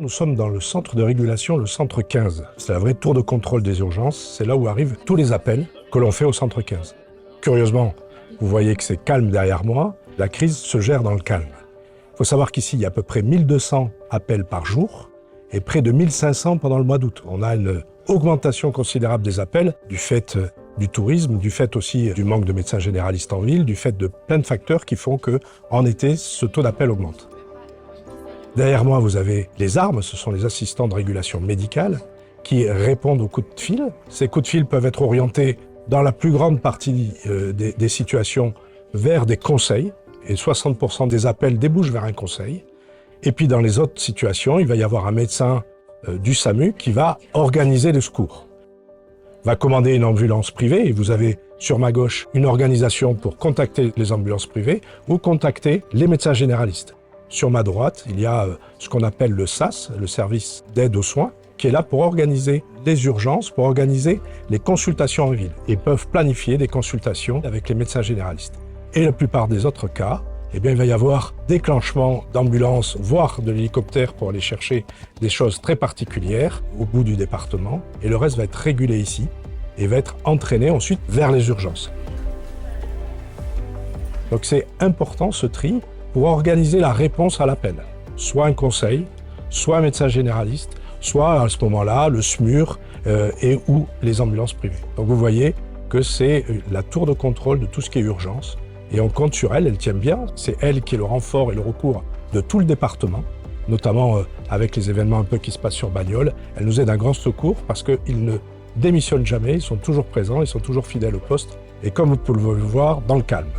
Nous sommes dans le centre de régulation, le centre 15. C'est la vraie tour de contrôle des urgences. C'est là où arrivent tous les appels que l'on fait au centre 15. Curieusement, vous voyez que c'est calme derrière moi. La crise se gère dans le calme. Il faut savoir qu'ici, il y a à peu près 1200 appels par jour et près de 1500 pendant le mois d'août. On a une augmentation considérable des appels du fait du tourisme, du fait aussi du manque de médecins généralistes en ville, du fait de plein de facteurs qui font qu'en été, ce taux d'appel augmente. Derrière moi, vous avez les ARME, ce sont les assistants de régulation médicale qui répondent aux coups de fil. Ces coups de fil peuvent être orientés dans la plus grande partie des situations vers des conseils, et 60% des appels débouchent vers un conseil. Et puis dans les autres situations, il va y avoir un médecin du SAMU qui va organiser le secours. Va commander une ambulance privée, et vous avez sur ma gauche une organisation pour contacter les ambulances privées ou contacter les médecins généralistes. Sur ma droite, il y a ce qu'on appelle le SAS, le service d'aide aux soins, qui est là pour organiser les urgences, pour organiser les consultations en ville. Ils peuvent planifier des consultations avec les médecins généralistes. Et la plupart des autres cas, eh bien, il va y avoir déclenchement d'ambulances, voire de l'hélicoptère pour aller chercher des choses très particulières au bout du département. Et le reste va être régulé ici et va être entraîné ensuite vers les urgences. Donc c'est important ce tri pour organiser la réponse à l'appel. Soit un conseil, soit un médecin généraliste, soit à ce moment-là le SMUR et ou les ambulances privées. Donc vous voyez que c'est la tour de contrôle de tout ce qui est urgence. Et on compte sur elle, elle tient bien. C'est elle qui est le renfort et le recours de tout le département, notamment avec les événements un peu qui se passent sur Bagnoles. Elle nous est d'un grand secours parce qu'ils ne démissionnent jamais, ils sont toujours présents, ils sont toujours fidèles au poste. Et comme vous pouvez le voir, dans le calme.